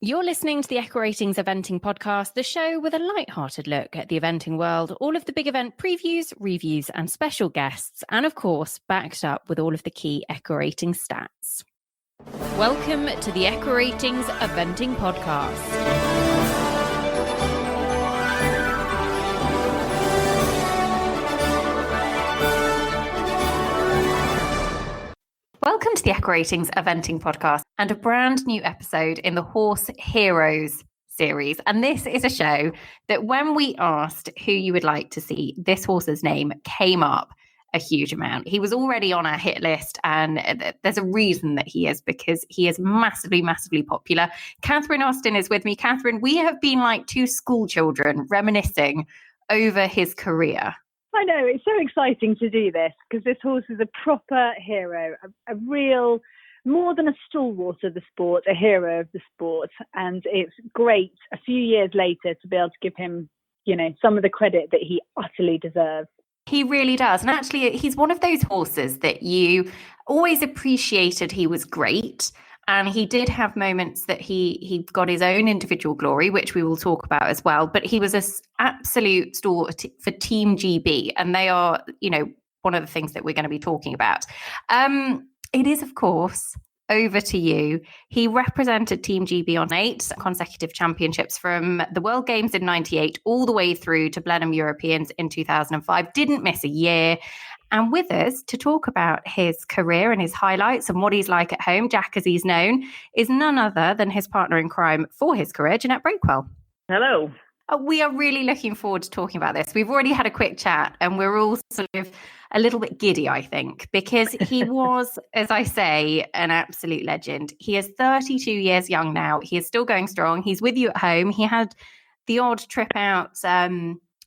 You're listening to the Echo Ratings Eventing Podcast, the show with a light-hearted look at the eventing world, all of the big event previews, reviews, and special guests, and of course, backed up with all of the key Echo Rating stats. Welcome to the Echo Ratings Eventing Podcast. Welcome to the Echo Ratings Eventing Podcast and a brand new episode in the Horse Heroes series. And this is a show that when we asked who you would like to see, this horse's name came up a huge amount. He was already on our hit list, and there's a reason that he is, because he is massively, massively popular. Catherine Austin is with me. Catherine, we have been like two school children reminiscing over his career. I know, it's so exciting to do this because this horse is a proper hero, a real, more than a stalwart of the sport, a hero of the sport. And it's great a few years later to be able to give him, some of the credit that he utterly deserves. He really does. And actually, he's one of those horses that you always appreciated he was great. And he did have moments that he got his own individual glory, which we will talk about as well. But he was an absolute stalwart for Team GB. And they are, one of the things that we're going to be talking about. It is, of course, over to you. He represented Team GB on 8 consecutive championships from the World Games in 98 all the way through to Blenheim Europeans in 2005. Didn't miss a year. And with us to talk about his career and his highlights and what he's like at home, Jack as he's known, is none other than his partner in crime for his career, Jeanette Brakewell. Hello. We are really looking forward to talking about this. We've already had a quick chat and we're all sort of a little bit giddy, I think, because he was, as I say, an absolute legend. He is 32 years young now. He is still going strong. He's with you at home. He had the odd trip out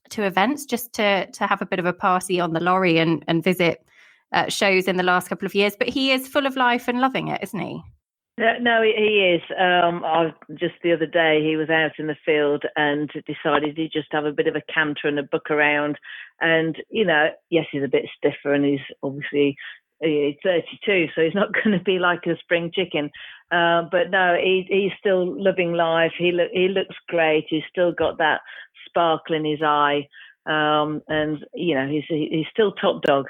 to events just to have a bit of a party on the lorry and visit shows in the last couple of years. But he is full of life and loving it, isn't he? No, he is. Just the other day, he was out in the field and decided he'd just have a bit of a canter and a buck around. And, yes, he's a bit stiffer and he's obviously 32, so he's not going to be like a spring chicken. But no, he's still loving life. He looks great. He's still got that sparkle in his eye. And, he's still top dog.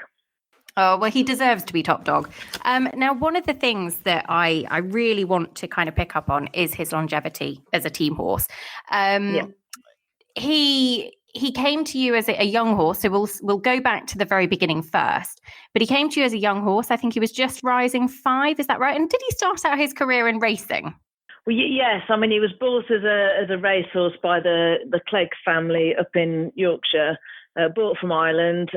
Oh, well, he deserves to be top dog. Now, one of the things that I really want to kind of pick up on is his longevity as a team horse. He came to you as a young horse, so we'll go back to the very beginning first. But he came to you as a young horse. I think he was just rising 5. Is that right? And did he start out his career in racing? Well, yes. I mean, he was bought as a racehorse by the Clegg family up in Yorkshire, bought from Ireland.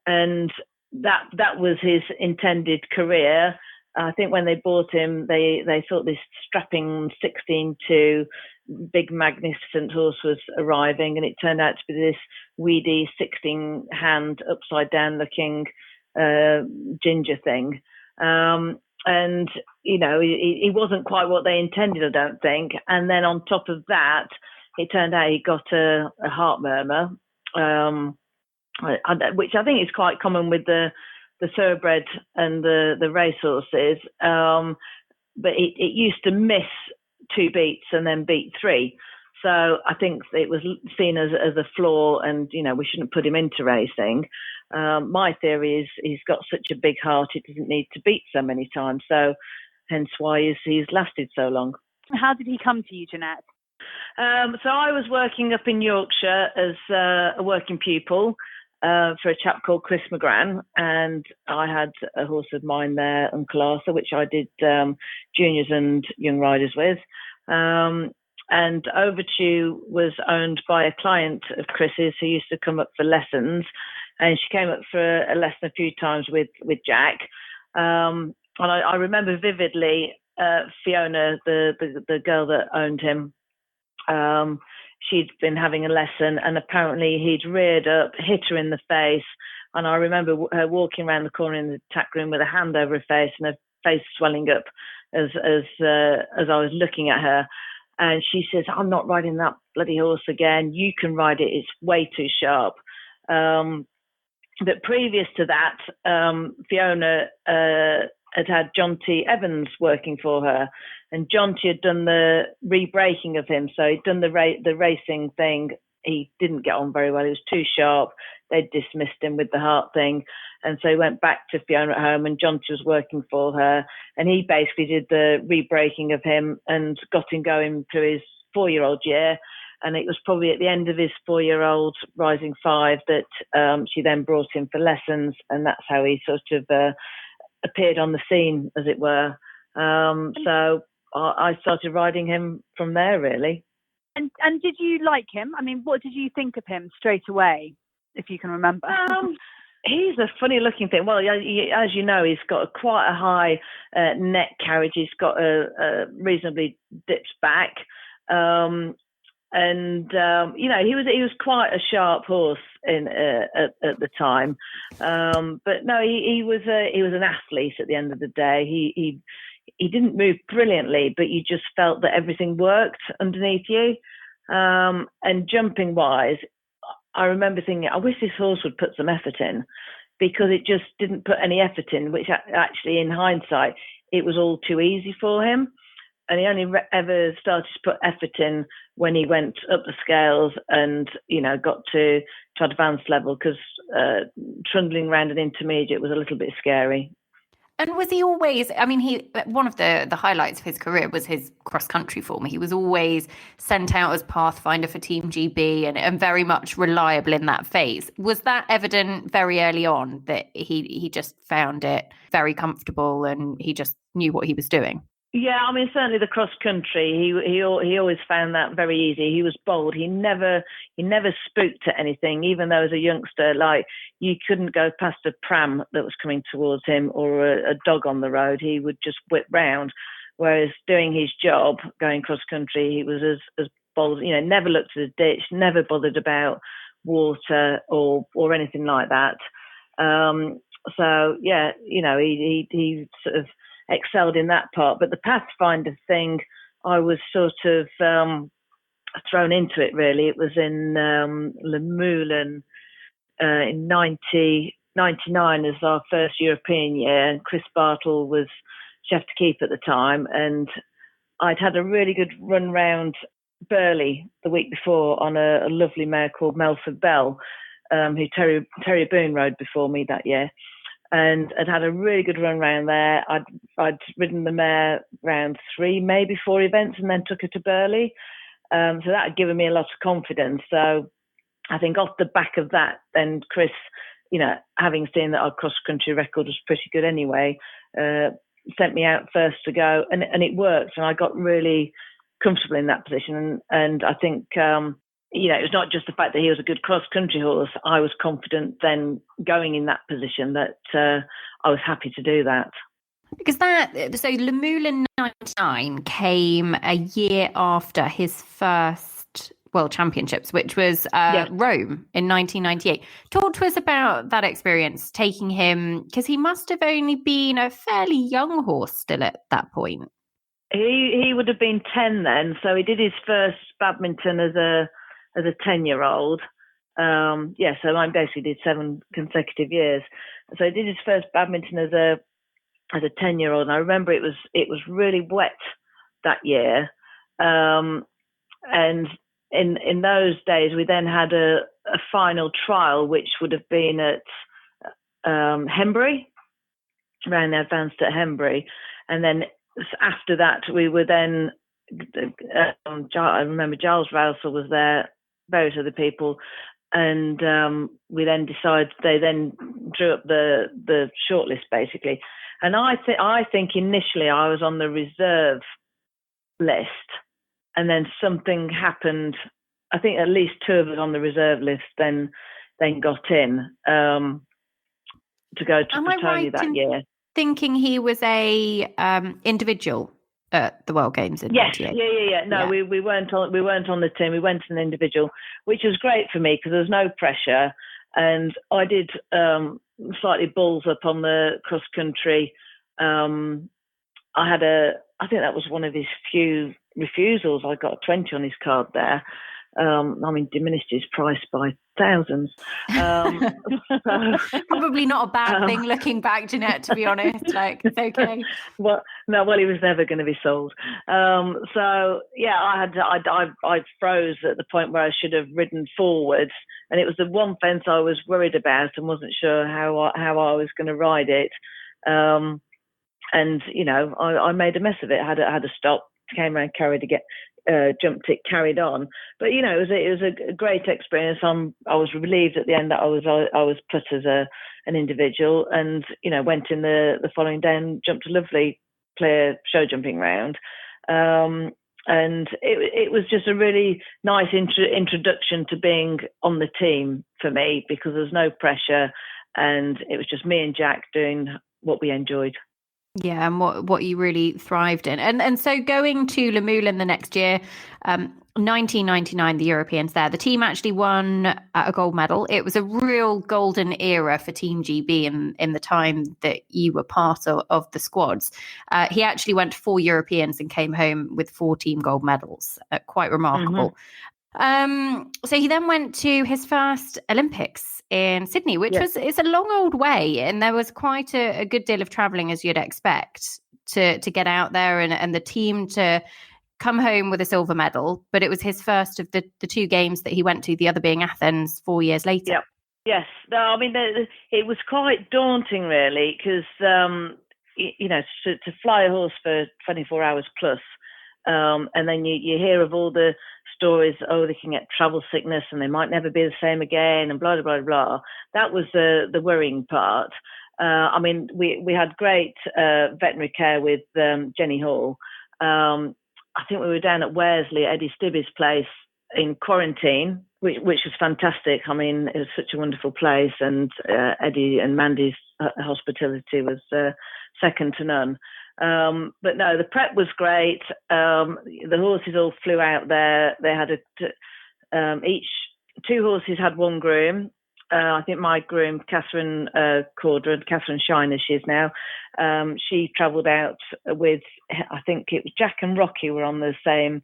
And that was his intended career. I think when they bought him, they thought this strapping 16-2 big magnificent horse was arriving, and it turned out to be this weedy 16-hand upside down looking ginger thing. And he wasn't quite what they intended, I don't think. And then on top of that, it turned out he got a heart murmur. Which I think is quite common with the thoroughbred and the racehorses. But it used to miss 2 beats and then beat 3. So I think it was seen as a flaw, and, we shouldn't put him into racing. My theory is he's got such a big heart, he doesn't need to beat so many times. So hence why he's lasted so long. How did he come to you, Jeanette? So I was working up in Yorkshire as a working pupil for a chap called Chris McGran, and I had a horse of mine there, Uncle Arthur, which I did juniors and young riders with. And Overture was owned by a client of Chris's who used to come up for lessons, and she came up for a lesson a few times with Jack. And I remember vividly Fiona, the girl that owned him. She'd been having a lesson, and apparently he'd reared up, hit her in the face. And I remember her walking around the corner in the tack room with a hand over her face and her face swelling up as I was looking at her. And she says, "I'm not riding that bloody horse again. You can ride it. It's way too sharp." But previous to that, Fiona had John T. Evans working for her, and John T. had done the re-braking of him, so he'd done the racing thing. He didn't get on very well. He was too sharp. They'd dismissed him with the heart thing, and so he went back to Fiona at home, and John T. was working for her, and he basically did the re-braking of him and got him going through his 4-year-old year. And it was probably at the end of his 4-year-old Rising 5 that she then brought him for lessons, and that's how he sort of appeared on the scene, as it were. So I started riding him from there, really. And did you like him? I mean, what did you think of him straight away, if you can remember? He's a funny-looking thing. Well, as you know, he's got quite a high neck carriage. He's got a reasonably dipped back. He was quite a sharp horse at the time, but no, he was an athlete at the end of the day. He didn't move brilliantly, but you just felt that everything worked underneath you. And jumping wise, I remember thinking, I wish this horse would put some effort in, because it just didn't put any effort in. Which actually, in hindsight, it was all too easy for him. And he only ever started to put effort in when he went up the scales and, got to advanced level, because trundling around an intermediate was a little bit scary. And was he always, I mean, one of the highlights of his career was his cross-country form. He was always sent out as pathfinder for Team GB and very much reliable in that phase. Was that evident very early on, that he just found it very comfortable and he just knew what he was doing? Yeah, I mean, certainly the cross country, he always found that very easy. He was bold. He never spooked at anything, even though as a youngster, like, you couldn't go past a pram that was coming towards him or a dog on the road. He would just whip round. Whereas doing his job, going cross country, he was as bold. Never looked at a ditch, never bothered about water or anything like that. So yeah, he sort of excelled in that part. But the pathfinder thing, I was sort of thrown into it, really. It was in Le Moulin in 1999 as our first European year, and Chris Bartle was chef de keep at the time, and I'd had a really good run round Burley the week before on a lovely mare called Melford Bell, who Terry Boone rode before me that year. And I'd had a really good run round there. I'd ridden the mare round 3, maybe 4 events, and then took her to Burley. So that had given me a lot of confidence. So I think off the back of that, then Chris, having seen that our cross-country record was pretty good anyway, sent me out first to go, and it worked. And I got really comfortable in that position. And I think, it was not just the fact that he was a good cross-country horse. I was confident then going in that position that I was happy to do that. Because so Le Moulin 99 came a year after his first World Championships, which was Rome in 1998. Talk to us about that experience, taking him, because he must have only been a fairly young horse still at that point. He would have been 10 then, so he did his first badminton as a 10-year-old. So I basically did 7 consecutive years. So he did his first badminton as a 10-year-old, and I remember it was really wet that year. And in those days, we then had a final trial, which would have been at Hembury, around the advanced at Hembury, and then after that, we were then. I remember Giles Rousel was there, various other people, and we then decided. They then drew up the shortlist basically, and I think initially I was on the reserve list, and then something happened. I think at least 2 of us on the reserve list then got in to go to Petone that year. Thinking he was a individual at the World Games in 98. Yeah. No, yeah. We weren't on the team. We went as an individual, which was great for me because there was no pressure, and I did slightly balls up on the cross country. I think that was one of his few refusals. I got a 20 on his card there, Diminished his price by thousands. Probably not a bad thing looking back, Jeanette, to be honest. It's okay. Well, he was never going to be sold. I froze at the point where I should have ridden forwards, and it was the one fence I was worried about and wasn't sure how I was going to ride it. I made a mess of it. I had to stop, came around, jumped it, carried on. But it was a great experience. I was relieved at the end that I was put as an individual, and went in the following day and jumped a lovely clear show jumping round. And it was just a really nice introduction to being on the team for me, because there's no pressure, and it was just me and Jack doing what we enjoyed. Yeah, and what you really thrived in. And so going to Le Moulin the next year, 1999, the Europeans there, the team actually won a gold medal. It was a real golden era for Team GB in the time that you were part of the squads. He actually went to 4 Europeans and came home with 4 team gold medals. Quite remarkable. Mm-hmm. So he then went to his first Olympics in Sydney, which it's a long old way, and there was quite a good deal of traveling, as you'd expect, to get out there and the team to come home with a silver medal. But it was his first of the 2 games that he went to, the other being Athens 4 years later. Yep. Yes. No, it was quite daunting, really, because to fly a horse for 24 hours plus, and then you hear of all the stories, they can get travel sickness and they might never be the same again, and blah, blah, blah, blah. That was the worrying part. We had great veterinary care with Jenny Hall. I think we were down at Worsley, Eddie Stibby's place, in quarantine, which was fantastic. It was such a wonderful place, and Eddie and Mandy's hospitality was second to none. But no, the prep was great. The horses all flew out there. They had 2 horses had 1 groom. I think my groom, Catherine Catherine Shiner, she is now. She travelled out with, I think it was Jack and Rocky were on the same,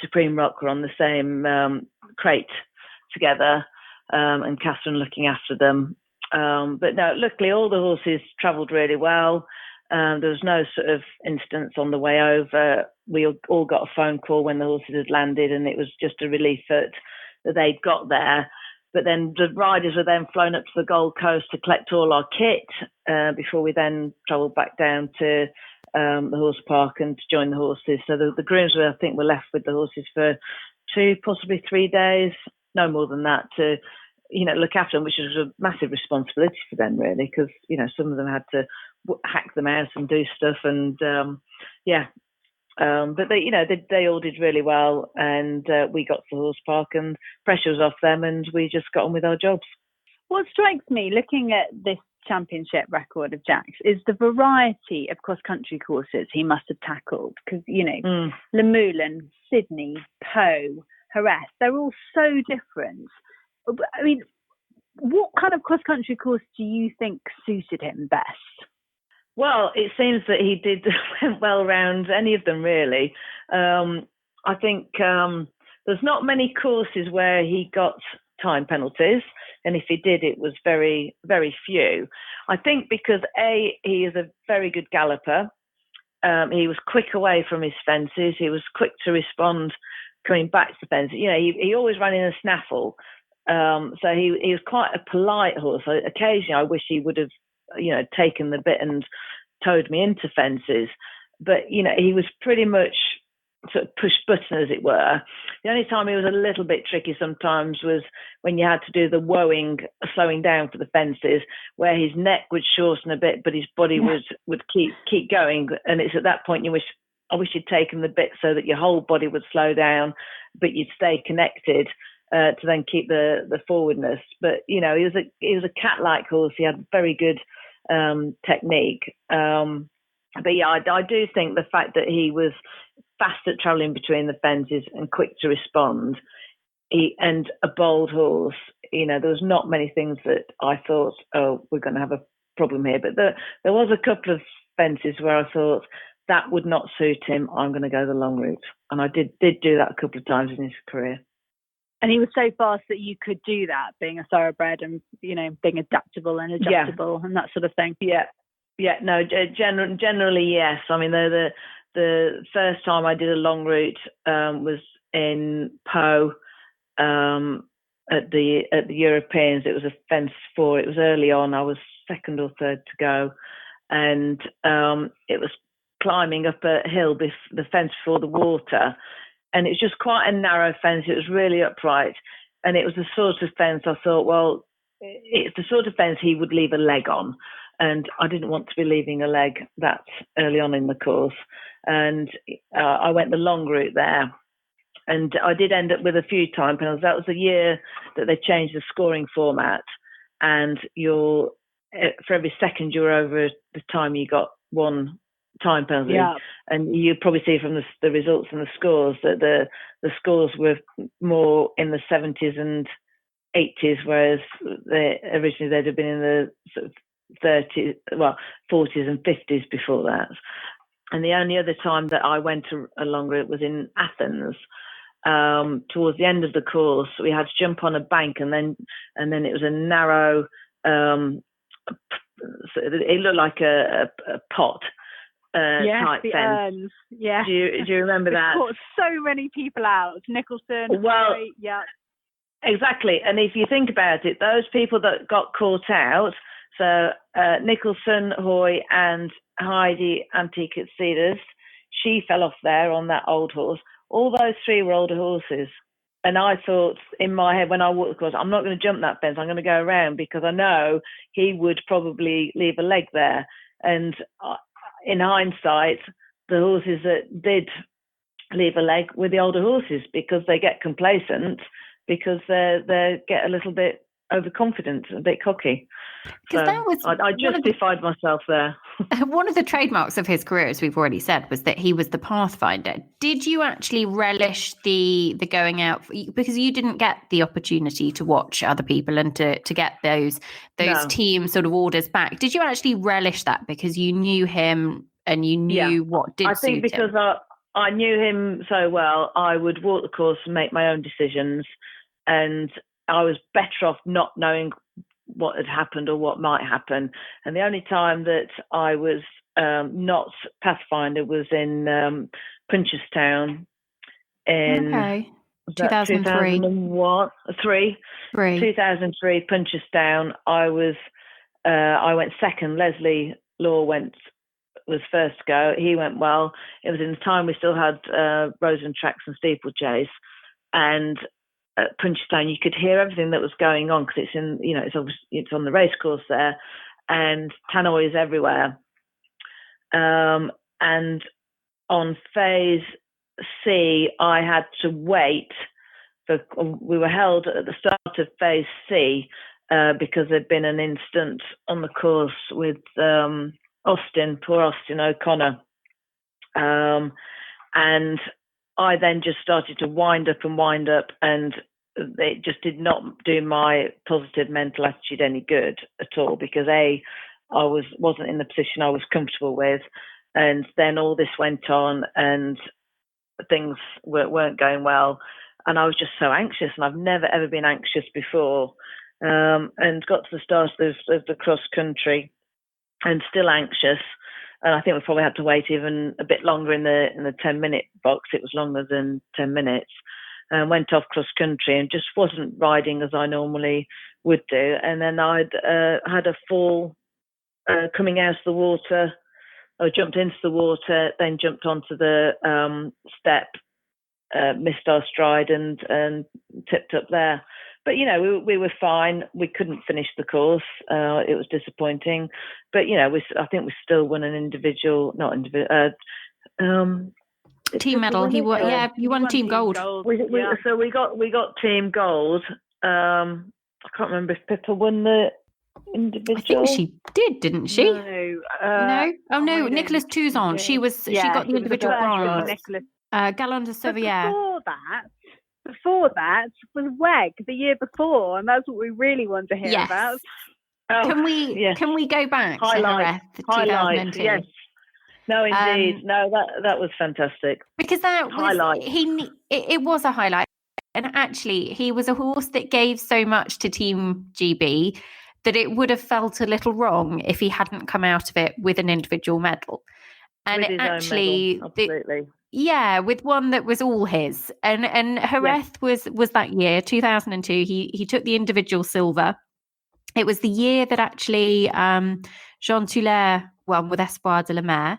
Supreme Rock were on the same crate together, and Catherine looking after them. But no, luckily all the horses travelled really well. There was no sort of incidents on the way over. We all got a phone call when the horses had landed, and it was just a relief that they'd got there. But then the riders were then flown up to the Gold Coast to collect all our kit before we then travelled back down to the horse park and to join the horses. So the grooms were left with the horses for 2, possibly 3 days, no more than that, to look after them, which was a massive responsibility for them, really, because some of them had to hack them out and do stuff, and but they all did really well, and we got to the horse park and pressure was off them, and we just got on with our jobs. What strikes me looking at this championship record of Jack's is the variety of cross-country courses he must have tackled, because Le Moulin, Sydney, Po, Jerez, they're all so different. What kind of cross-country course do you think suited him best? Well, it seems that he went well around any of them, really. I think there's not many courses where he got time penalties, and if he did, it was very, very few. I think because he is a very good galloper. He was quick away from his fences. He was quick to respond coming back to the fences. He always ran in a snaffle. So he was quite a polite horse. Occasionally, I wish he would have taken the bit and towed me into fences, but he was pretty much sort of push button, as it were. The only time he was a little bit tricky sometimes was when you had to do the woeing, slowing down for the fences, where his neck would shorten a bit, but his body would keep going. And it's at that point I wish you'd taken the bit so that your whole body would slow down, but you'd stay connected to then keep the forwardness. But he was a cat-like horse. He had very good technique. But yeah, I do think the fact that he was fast at travelling between the fences and quick to respond, and a bold horse, there was not many things that I thought, we're going to have a problem here. But there was a couple of fences where I thought that would not suit him. I'm going to go the long route, and I did do that a couple of times in his career. And he was so fast that you could do that, being a thoroughbred and, being adaptable and adjustable and that sort of thing. Yeah. No, generally, yes. I mean, the first time I did a long route was in Po at the Europeans. It was a fence 4. It was early on. I was second or third to go, and it was climbing up a hill, the fence before the water. And it was just quite a narrow fence. It was really upright. And it was the sort of fence I thought, well, it's the sort of fence he would leave a leg on. And I didn't want to be leaving a leg that early on in the course. And I went the long route there. And I did end up with a few time penalties. That was the year that they changed the scoring format. And for every second you were over the time, you got one time penalty. Yeah. And you probably see from the results and the scores that the scores were more in the 70s and 80s, whereas originally they'd have been in the sort of 40s and 50s before that. And the only other time that I went a long route was in Athens. Towards the end of the course, we had to jump on a bank, and then it was a narrow. It looked like a pot. Type fence. Urns. Yeah. Do you remember that? Caught so many people out. Nicholson. Well, yeah. Exactly. And if you think about it, those people that got caught out, so Nicholson, Hoy, and Heidi Antiquitas, she fell off there on that old horse. All those 3 were older horses. And I thought in my head when I walked the course, I'm not going to jump that fence. I'm going to go around because I know he would probably leave a leg there. And in hindsight, the horses that did leave a leg were the older horses because they get complacent, because they get a little bit overconfident, a bit cocky. So that was I justified myself there. One of the trademarks of his career, as we've already said, was that he was the pathfinder. Did you actually relish the going out, because you didn't get the opportunity to watch other people and to get those team sort of orders back? Did you actually relish that because you knew him and you knew what did suit him? I think because I knew him so well, I would walk the course and make my own decisions, and I was better off not knowing what had happened or what might happen. And the only time that I was not pathfinder was in Punchestown in 2003. 2003 Punchestown. I went second. Leslie Law was first to go. He went well. It was in the time we still had Roseland tracks and steeplechase, and at Punchestown you could hear everything that was going on because it's in, it's on the race course there, and tannoys everywhere. And on phase C, I had to wait we were held at the start of phase C because there'd been an incident on the course with poor Austin O'Connor. And I then just started to wind up, and it just did not do my positive mental attitude any good at all, because I wasn't in the position I was comfortable with, and then all this went on and things weren't going well, and I was just so anxious, and I've never ever been anxious before, and got to the start of the cross country and still anxious. And I think we probably had to wait even a bit longer in the 10-minute box. It was longer than 10 minutes. And went off cross country and just wasn't riding as I normally would do. And then I'd had a fall coming out of the water. I jumped into the water, then jumped onto the step, missed our stride and tipped up there. But, we were fine. We couldn't finish the course. It was disappointing. But, I think we still won an team medal. You won team gold. So we got team gold. I can't remember if Pippa won the individual. I think she did, didn't she? No. No. Oh no, Nicholas Touzon. She got the individual bronze. Galland de Sauvière. Before that was WEG the year before, and that's what we really want to hear about. Oh, can we go back highlights, to 2002? Yes. No, indeed. No, that was fantastic. Because that was it was a highlight. And actually, he was a horse that gave so much to Team GB that it would have felt a little wrong if he hadn't come out of it with an individual medal. And with his actually, own medal, absolutely. with one that was all his. And Jerez was that year, 2002. He took the individual silver. It was the year that actually Jean Toulaire won with Espoir de la Mer.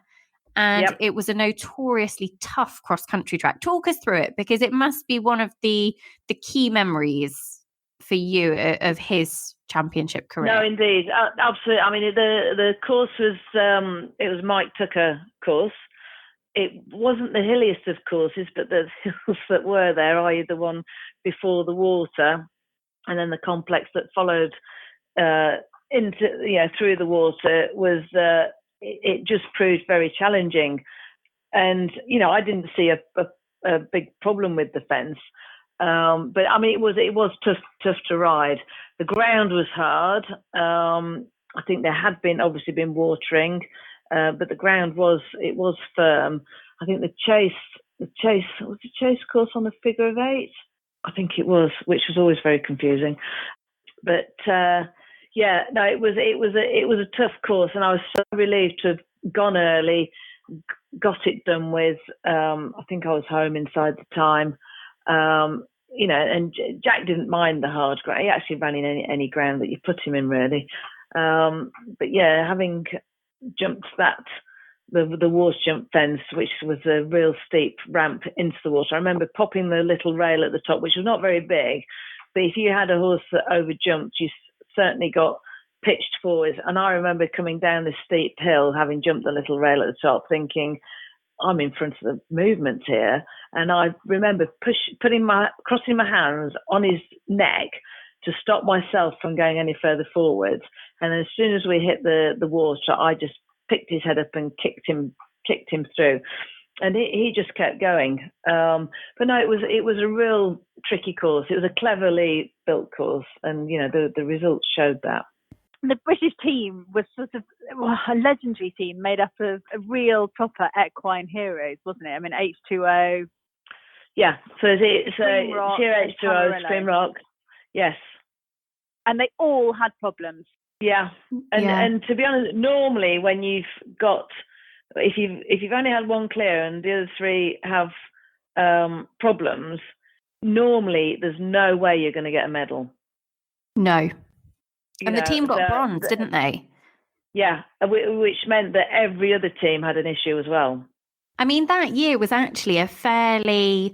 And it was a notoriously tough cross-country track. Talk us through it, because it must be one of the key memories for you of his championship career. No, indeed, absolutely. I mean, the course was it was Mike Tucker course. It wasn't the hilliest of courses, but the hills that were there, i.e. the one before the water, and then the complex that followed into through the water was. It just proved very challenging, and I didn't see a big problem with the fence, but I mean it was tough to ride. The ground was hard. I think there had obviously been watering, but the ground was firm. I think the chase was the chase course on a figure of 8. I think it was, which was always very confusing, but. It was a tough course, and I was so relieved to have gone early, got it done with. I think I was home inside the time, and Jack didn't mind the hard ground. He actually ran in any ground that you put him in, really. But having jumped the water jump fence, which was a real steep ramp into the water. I remember popping the little rail at the top, which was not very big, but if you had a horse that overjumped, you certainly got pitched forwards. And I remember coming down this steep hill, having jumped the little rail at the top, thinking, I'm in front of the movement here. And I remember crossing my hands on his neck to stop myself from going any further forwards. And as soon as we hit the water, I just picked his head up and kicked him through. And he just kept going. But no, it was a real tricky course. It was a cleverly built course, and the results showed that. The British team was sort of a legendary team made up of real proper equine heroes, wasn't it? I mean, H2O. Yeah, so it's Sheer H2O, Scream Rock. Yes. And they all had problems. Yeah, and to be honest, normally when you've got, if you've only had one clear and the other 3 have problems, normally there's no way you're going to get a medal. No. And the team got bronze, didn't they? Yeah, which meant that every other team had an issue as well. I mean, that year was actually a fairly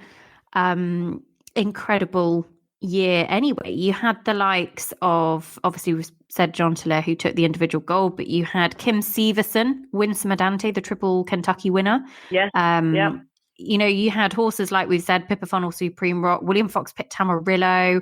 incredible year anyway. You had the likes of, obviously we said Jean Toulaire, who took the individual gold, but you had Kim Severson, Winsome Adante, the triple Kentucky winner. Yes. You had horses like we've said, Pippa Funnel, Supreme Rock, William Fox Pitt Tamarillo,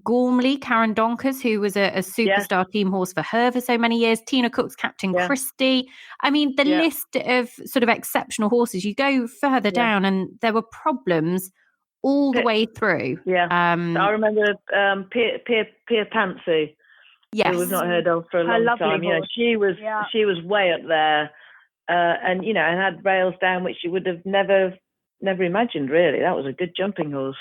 Gormley, Karen Donkers, who was a superstar team horse for her for so many years, Tina Cook's Captain Christie. I mean, the list of sort of exceptional horses, you go further down and there were problems all the way through. Yeah. I remember Pia Pantsu, who we've not heard of for a long time. Horse. She was way up there, and had rails down, which you would have never imagined. Really, that was a good jumping horse.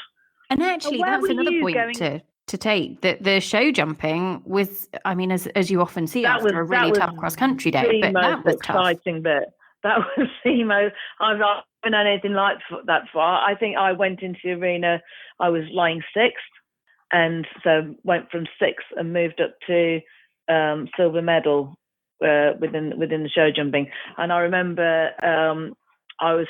And actually, that's another point to take. That the show jumping was, I mean, as you often see after a really tough cross country day, but that was exciting bit. That was the most. I've not known anything like that far. I think I went into the arena. I was lying 6th, and so went from 6th and moved up to silver medal within the show jumping. And I remember I was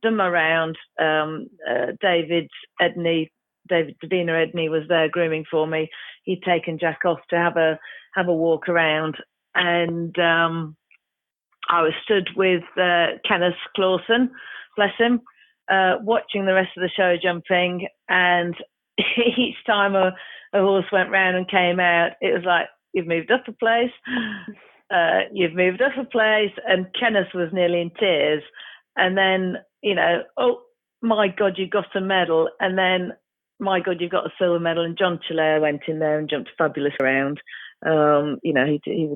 done my round. David Davina Edney was there grooming for me. He'd taken Jack off to have a walk around, and I was stood with Kenneth Clausen, bless him, watching the rest of the show jumping. And each time a horse went round and came out, it was like, you've moved up a place, you've moved up a place. And Kenneth was nearly in tears. And then, oh my God, you got a medal. And then, my God, you've got a silver medal. And John Toulaire went in there and jumped fabulous around. He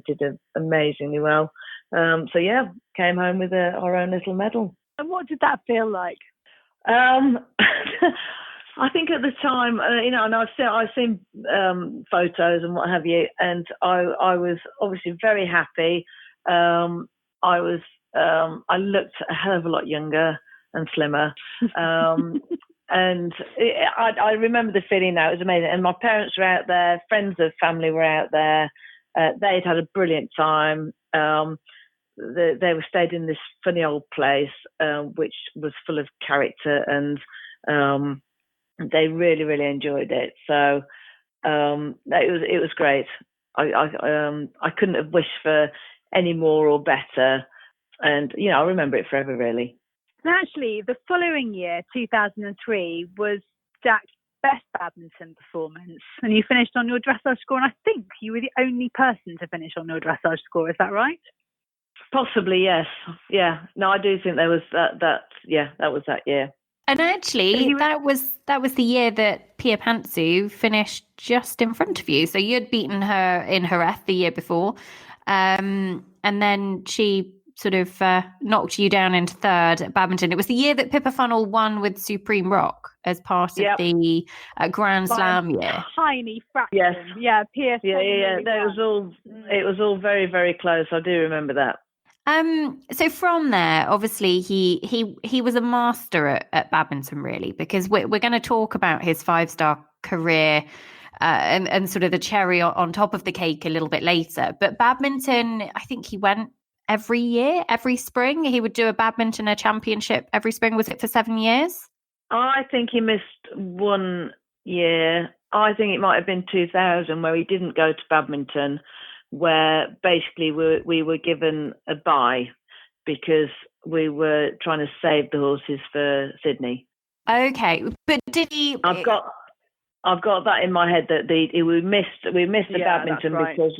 did amazingly well. Came home with our own little medal. And what did that feel like? I think at the time, and I've seen photos and what have you, and I was obviously very happy. I looked a hell of a lot younger and slimmer, and I remember the feeling now. It was amazing, and my parents were out there, friends of family were out there. They'd had a brilliant time. They were stayed in this funny old place, which was full of character, and they really, really enjoyed it. So it was great. I couldn't have wished for any more or better, and I remember it forever, really. And actually, the following year, 2003, was Jack's best badminton performance, and you finished on your dressage score. And I think you were the only person to finish on your dressage score. Is that right? Possibly, yes. Yeah. No, I do think there was that. Yeah, that was that year. And actually, that was the year that Pia Pantsu finished just in front of you. So you'd beaten her in Jerez the year before, and then she sort of knocked you down into third at badminton. It was the year that Pippa Funnell won with Supreme Rock as part of the Grand Slam year. Tiny fraction. Yes. Yeah, Pia. Yeah. It was all very, very close. I do remember that. So from there, obviously he was a master at badminton, really, because we're going to talk about his 5-star career and sort of the cherry on top of the cake a little bit later. But badminton, I think he went every year, every spring. He would do a championship every spring. Was it for 7 years? I think he missed 1 year. I think it might have been 2000 where he didn't go to badminton, where basically we were given a bye because we were trying to save the horses for Sydney. Okay, but did he? I've got that in my head that we missed the badminton because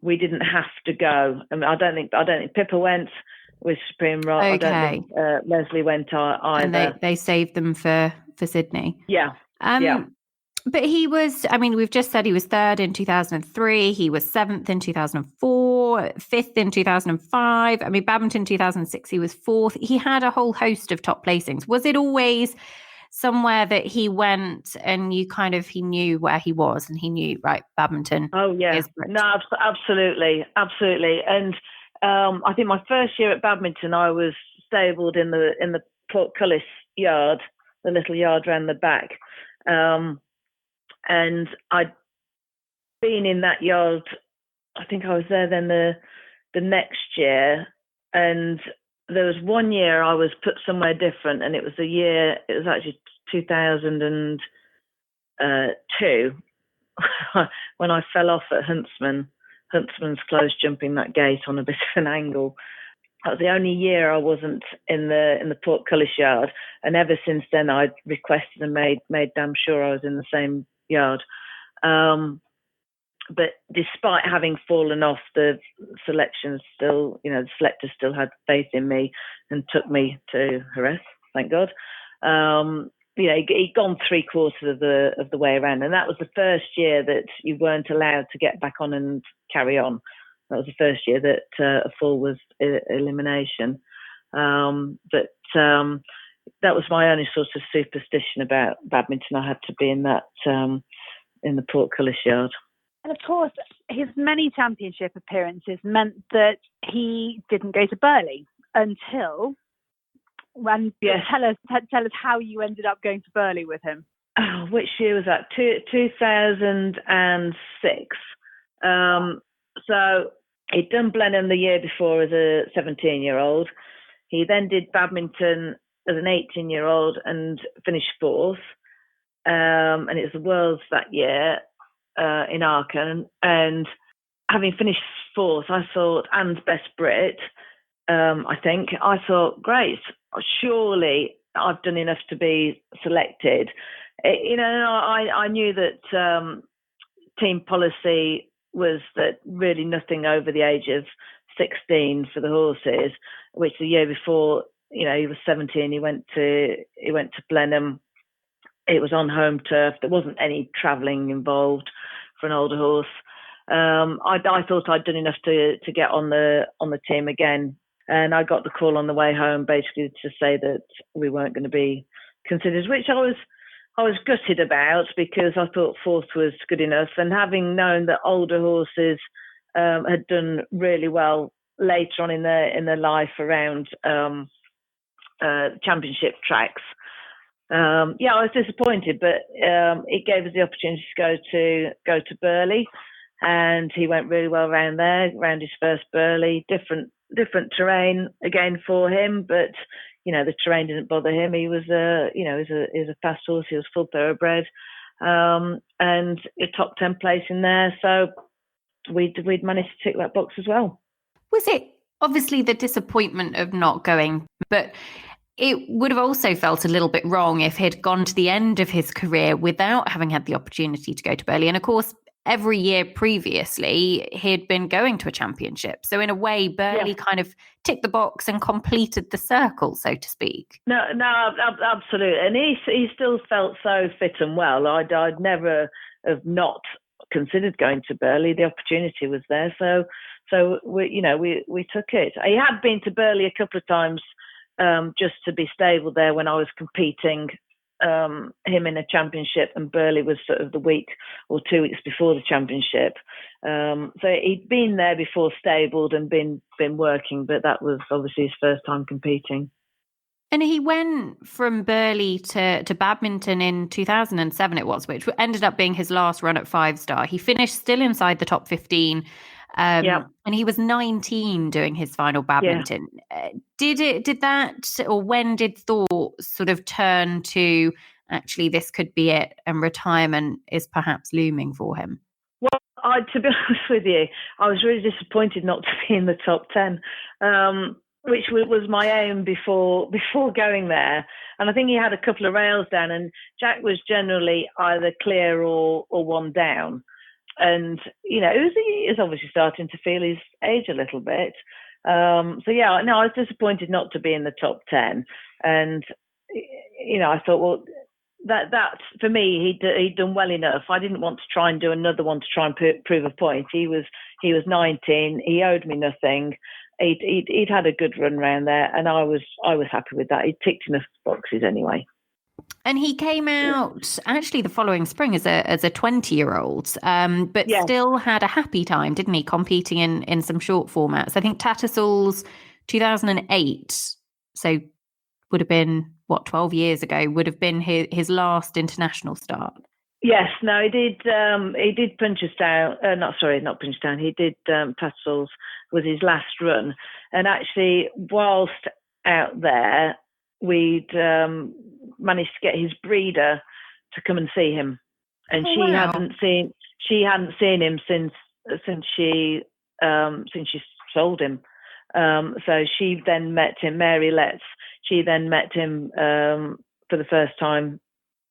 we didn't have to go. I mean, I don't think Pippa went with Supreme Rock. Okay. I don't think Leslie went either. And they saved them for Sydney. Yeah. But he was, I mean, we've just said he was third in 2003. He was seventh in 2004, fifth in 2005. I mean, badminton 2006, he was fourth. He had a whole host of top placings. Was it always somewhere that he went and he knew where he was and he knew, right, badminton? Oh, yeah. No, absolutely. And I think my first year at badminton, I was stabled in the Portcullis yard, the little yard around the back. And I'd been in that yard, I think I was there then the next year. And there was 1 year I was put somewhere different. And it was actually 2002 when I fell off at Huntsman. Huntsman's close jumping that gate on a bit of an angle. That was the only year I wasn't in the Portcullis yard. And ever since then, I'd requested and made damn sure I was in the same yard. But despite having fallen off, the selection still, the selector still had faith in me and took me to Jerez, thank God. He'd gone 3/4 of the way around, and that was the first year that you weren't allowed to get back on and carry on. That was the first year that a fall was elimination. But that was my only sort of superstition about badminton. I had to be in that in the Portcullis yard. And of course, his many championship appearances meant that he didn't go to Burghley until when. Yes. Tell us how you ended up going to Burghley with him. Oh, which year was that? 2006. So he'd done Blenheim the year before as a 17-year-old. He then did badminton as an 18-year-old and finished fourth. And it was the Worlds that year in Aachen. And having finished fourth, I thought, and best Brit, I thought, great, surely I've done enough to be selected. I knew that team policy was that really nothing over the age of 16 for the horses, which the year before, he was 17, he went to Blenheim. It was on home turf. There wasn't any travelling involved for an older horse. I thought I'd done enough to get on the team again, and I got the call on the way home basically to say that we weren't going to be considered, which I gutted about, because I thought fourth was good enough. And having known that older horses had done really well later on in their life around championship tracks, I was disappointed. But it gave us the opportunity to go to Burghley, and he went really well around there, around his first Burghley. Different terrain again for him, but the terrain didn't bother him. He was he was a fast horse. He was full thoroughbred, and a top 10 place in there. So we'd managed to tick that box as well. Was it obviously the disappointment of not going, but it would have also felt a little bit wrong if he'd gone to the end of his career without having had the opportunity to go to Burghley. And of course, every year previously, he'd been going to a championship. So in a way, Burghley kind of ticked the box and completed the circle, so to speak. No, absolutely. And he still felt so fit and well. I'd never have not considered going to Burghley. The opportunity was there. So we took it. He had been to Burghley a couple of times just to be stable there when I was competing him in a championship, and Burghley was sort of the week or 2 weeks before the championship. So he'd been there before, stabled and been working, but that was obviously his first time competing. And he went from Burghley to Badminton in 2007 it was, which ended up being his last run at 5-star. He finished still inside the top 15. And he was 19 doing his final Badminton. Did that, or when did thoughts sort of turn to actually this could be it and retirement is perhaps looming for him? Well, to be honest with you, I was really disappointed not to be in the top 10, which was my aim before going there. And I think he had a couple of rails down, and Jack was generally either clear or one down. And, he was obviously starting to feel his age a little bit. I was disappointed not to be in the top 10. And, I thought, well, that for me, he'd done well enough. I didn't want to try and do another one to try and prove a point. He was 19. He owed me nothing. He'd had a good run round there, and I was happy with that. He'd ticked enough boxes anyway. And he came out actually the following spring as a 20-year-old, but still had a happy time, didn't he? Competing in some short formats. I think Tattersalls 2008, so would have been 12 years ago, would have been his last international start. Yes, no, he did Punchestown. Not Punchestown. He did Tattersalls was his last run, and actually, whilst out there, we'd managed to get his breeder to come and see him, and she hadn't seen him since she sold him. So she then met him, Mary Letts. She then met him for the first time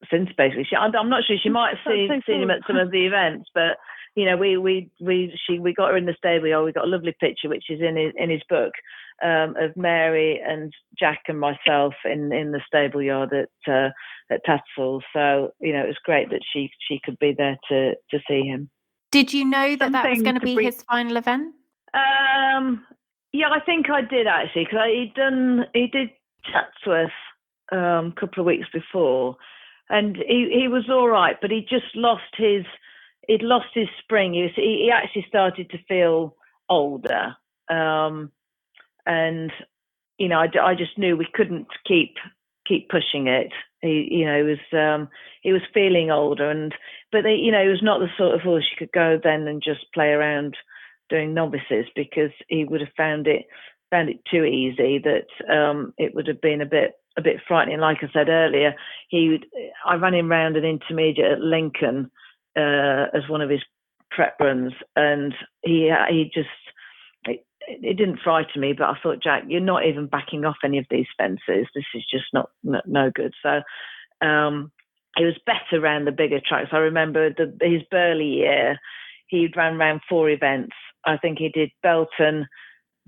since, basically. I'm not sure. She might have seen him at some of the events, but we got her in the stable. We got a lovely picture, which is in his book, of Mary and Jack and myself in the stable yard at Tattersalls. So it was great that she could be there to see him. Did you know that was going to be his final event? I think I did actually, because he did Chatsworth a couple of weeks before, and he was all right, but he just lost his spring. He actually started to feel older, and I just knew we couldn't keep pushing it. He was feeling older, but he was not the sort of horse you could go then and just play around doing novices, because he would have found it too easy. That it would have been a bit frightening. Like I said earlier, I ran him round an intermediate at Lincoln as one of his prep runs, and he just it didn't frighten me. But I thought, Jack, you're not even backing off any of these fences. This is just no good. So it was better around the bigger tracks. I remember his Burghley year, he ran around 4 events. I think he did Belton,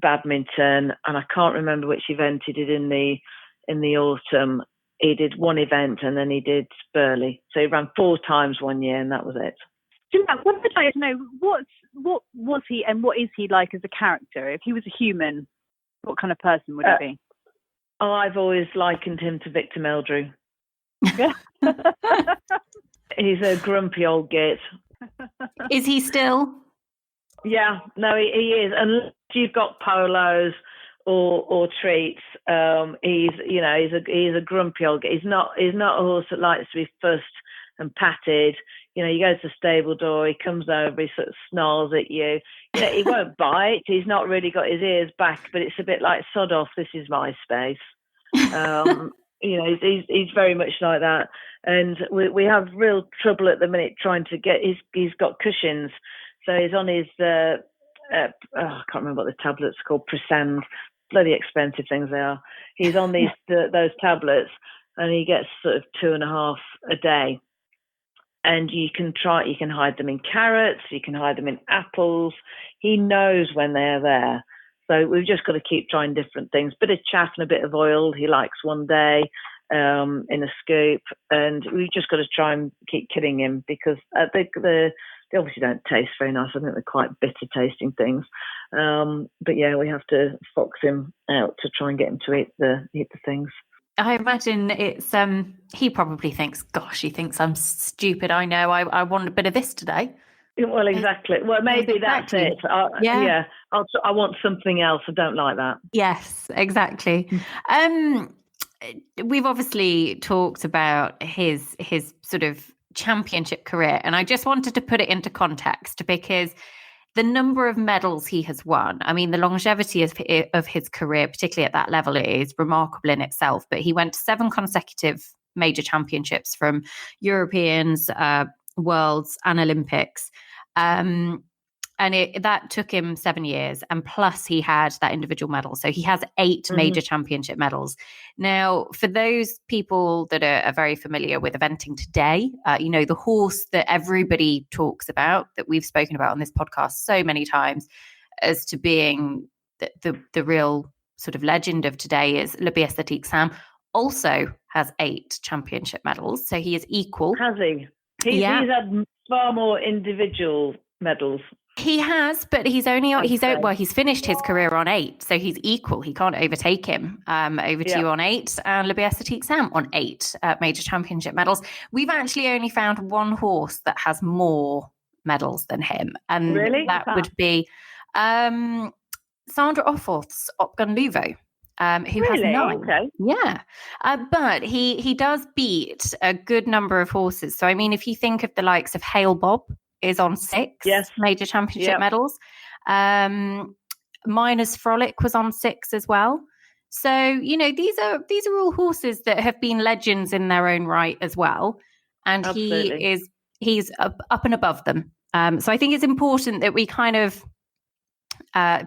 Badminton, and I can't remember which event he did in the autumn. He did one event, and then he did Burghley. So he ran 4 times one year, and that was it. Jeanette, what I'd like to know, what was he and what is he like as a character? If he was a human, what kind of person would he be? I've always likened him to Victor Meldrew. He's a grumpy old git. Is he still? Yeah, no, he is. Unless you've got polos or treats, he's a grumpy old git. He's not a horse that likes to be fussed and patted. You go to the stable door, he comes over, he sort of snarls at you. He won't bite. He's not really got his ears back, but it's a bit like sod off. This is my space. He's very much like that, and we have real trouble at the minute trying to get. He's got cushions, so he's on his. I can't remember what the tablets are called. Presand, bloody expensive things they are. He's on those tablets, and he gets sort of 2.5 a day. And you can hide them in carrots, you can hide them in apples. He knows when they're there. So we've just got to keep trying different things. Bit of chaff and a bit of oil he likes one day in a scoop. And we've just got to try and keep killing him because they obviously don't taste very nice. I think they're quite bitter tasting things. But yeah, we have to fox him out to try and get him to eat the things. I imagine it's he probably thinks, gosh, he thinks I'm stupid. I know I want a bit of this today. Well, exactly. Well, maybe exactly. That's it. Yeah. I want something else. I don't like that. Yes, exactly. We've obviously talked about his sort of championship career, and I just wanted to put it into context because the number of medals he has won, I mean, the longevity of his career, particularly at that level, is remarkable in itself. But he went to 7 consecutive major championships from Europeans, Worlds and Olympics. And that took him 7 years. And plus he had that individual medal. So he has 8 major championship medals. Now, for those people that are very familiar with eventing today, the horse that everybody talks about, that we've spoken about on this podcast so many times as to being the real sort of legend of today is Le Biesthetic Sam, also has 8 championship medals. So he is equal. Has he? He's had far more individual medals. He has, but he's finished his career on 8, so he's equal. He can't overtake him. To you on 8, and Le Biesthetic Sam on 8 major championship medals. We've actually only found one horse that has more medals than him, and that would be Sandra Offorth's Opgun Luvo. Who has 9. Okay. Yeah. But he does beat a good number of horses. So, I mean, if you think of the likes of Hale Bob is on 6 major championship medals. Miner's Frolic was on 6 as well. So, these are all horses that have been legends in their own right as well. And Absolutely. he's up and above them. So I think it's important that we kind of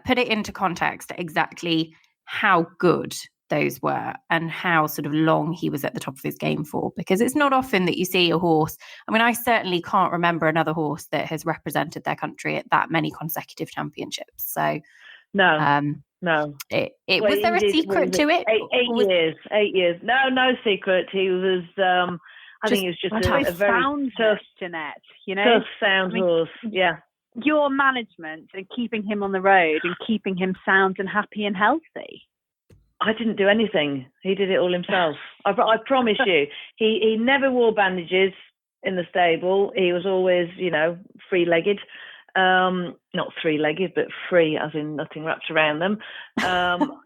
put it into context exactly how good those were and how sort of long he was at the top of his game for, because it's not often that you see a horse. I mean, I certainly can't remember another horse that has represented their country at that many consecutive championships. So no. Was there a secret to it? 8 years. No secret. He was I think he was just a very tough, Jeanette, tough sound horse. Yeah. Your management and keeping him on the road and keeping him sound and happy and healthy. I didn't do anything. He did it all himself. I promise you. He never wore bandages in the stable. He was always, free-legged. Not three-legged, but free, as in nothing wrapped around them. I don't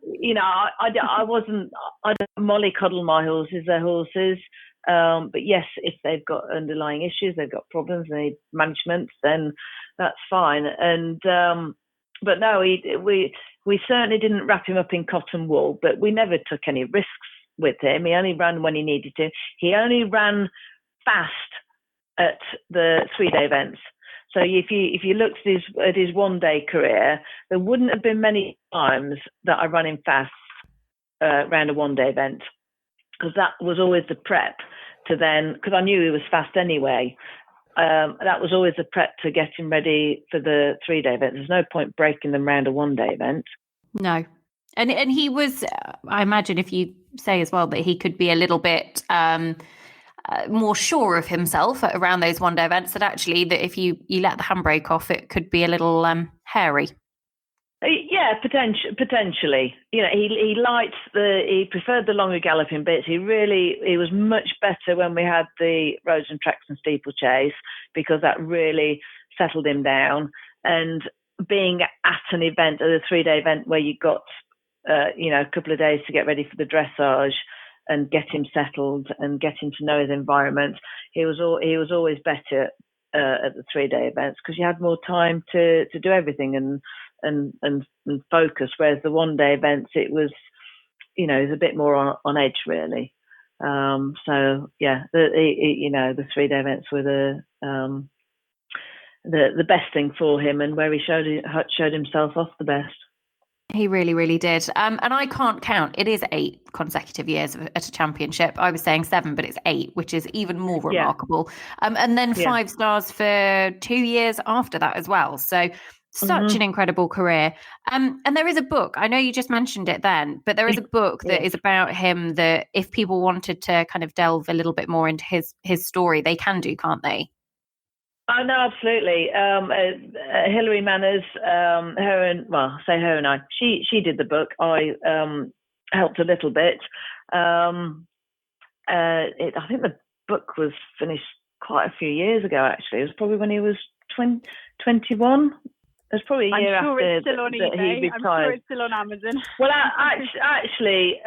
mollycoddle my horses. They're horses. But yes, if they've got underlying issues, they've got problems, they need management, then that's fine. And but no, we certainly didn't wrap him up in cotton wool, but we never took any risks with him. He only ran when he needed to. He only ran fast at the 3-day events. So if you looked at his 1-day career, there wouldn't have been many times that I ran him fast around a 1-day event, because that was always the prep to then, because I knew he was fast anyway. That was always the prep to get him ready for the 3-day event. There's no point breaking them around a 1-day event. No. And he was, I imagine if you say as well that he could be a little bit more sure of himself around those 1-day events, that actually that if you let the handbrake off, it could be a little hairy. Yeah, Potentially. You know, he preferred the longer galloping bits. He was much better when we had the roads and tracks and steeplechase, because that really settled him down. And being at an event, at a 3-day event where you got, a couple of days to get ready for the dressage and get him settled and get him to know his environment, he was always better at the 3-day events, because you had more time to do everything and focus. Whereas the 1-day events, it was a bit more on edge, really. The 3-day events were the best thing for him, and where he showed himself off the best. He really, really did. And I can't count. It is 8 consecutive years at a championship. I was saying 7, but it's 8, which is even more remarkable. And then 5 stars for 2 years after that as well. So such an incredible career. And there is a book. I know you just mentioned it then, but there is a book that is about him that if people wanted to kind of delve a little bit more into his story, they can do, can't they? Oh, no, absolutely. Hilary Manners, her and I, she did the book. I helped a little bit. I think the book was finished quite a few years ago, actually. It was probably when he was 21. It was probably a year after it's still on eBay. He retired. I'm sure it's still on Amazon. Well, actually,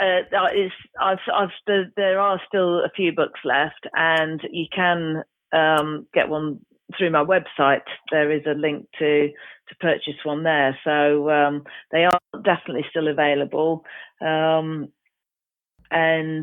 there are still a few books left, and you can get one through my website. There is a link to purchase one there, so they are definitely still available. I'm sure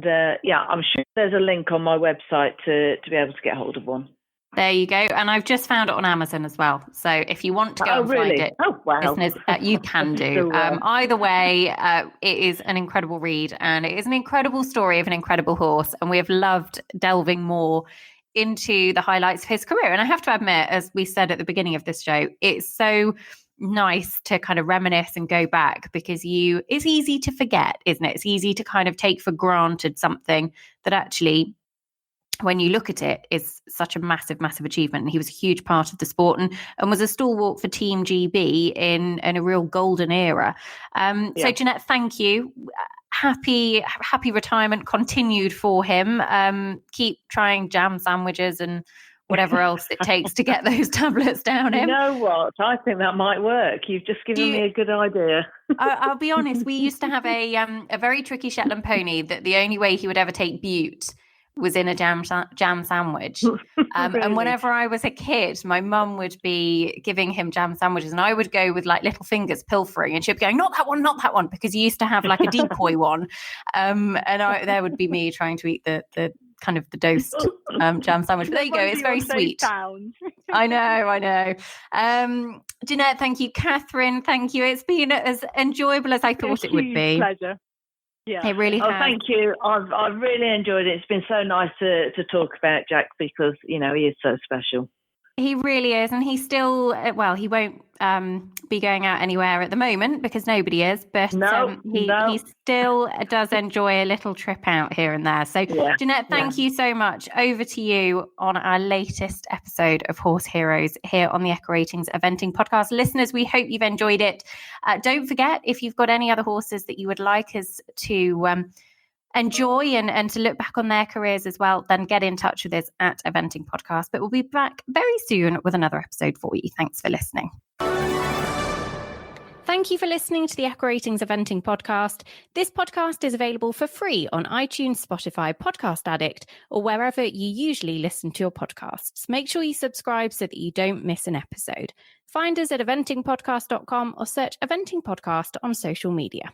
there's a link on my website to be able to get hold of one. There you go. And I've just found it on Amazon as well. So if you want to go and find it, listeners, you can do. Either way, it is an incredible read, and it is an incredible story of an incredible horse. And we have loved delving more into the highlights of his career. And I have to admit, as we said at the beginning of this show, it's so nice to kind of reminisce and go back, because it's easy to forget, isn't it? It's easy to kind of take for granted something that actually, when you look at it, is such a massive, massive achievement. And he was a huge part of the sport and was a stalwart for Team GB in a real golden era. So Jeanette, thank you. Happy retirement continued for him. Keep trying jam sandwiches and whatever else it takes to get those tablets down him. You know what? I think that might work. You've just given me a good idea. I'll be honest. We used to have a very tricky Shetland pony that the only way he would ever take Butte was in a jam sandwich. Really? And whenever I was a kid, my mum would be giving him jam sandwiches, and I would go with like little fingers pilfering, and she'd be going, not that one, because he used to have like a decoy one. There would be me trying to eat the kind of the dosed jam sandwich. But there you go. It's very sweet. I know. Jeanette, thank you. Catherine, thank you. It's been as enjoyable as I thought it would be. Pleasure. Yeah, it really has. Thank you. I've really enjoyed it. It's been so nice to talk about Jack, because he is so special. He really is, and he's still he won't be going out anywhere at the moment because nobody is, but he still does enjoy a little trip out here and there. So Jeanette, thank you so much. Over to you on our latest episode of Horse Heroes here on the Echo Ratings Eventing Podcast. Listeners, we hope you've enjoyed it. Don't forget, if you've got any other horses that you would like us to enjoy and to look back on their careers as well, then get in touch with us at Eventing Podcast. But we'll be back very soon with another episode for you. Thanks for listening. Thank you for listening to the Echo Ratings Eventing Podcast. This podcast is available for free on iTunes, Spotify, Podcast Addict, or wherever you usually listen to your podcasts. Make sure you subscribe so that you don't miss an episode. Find us at eventingpodcast.com or search Eventing Podcast on social media.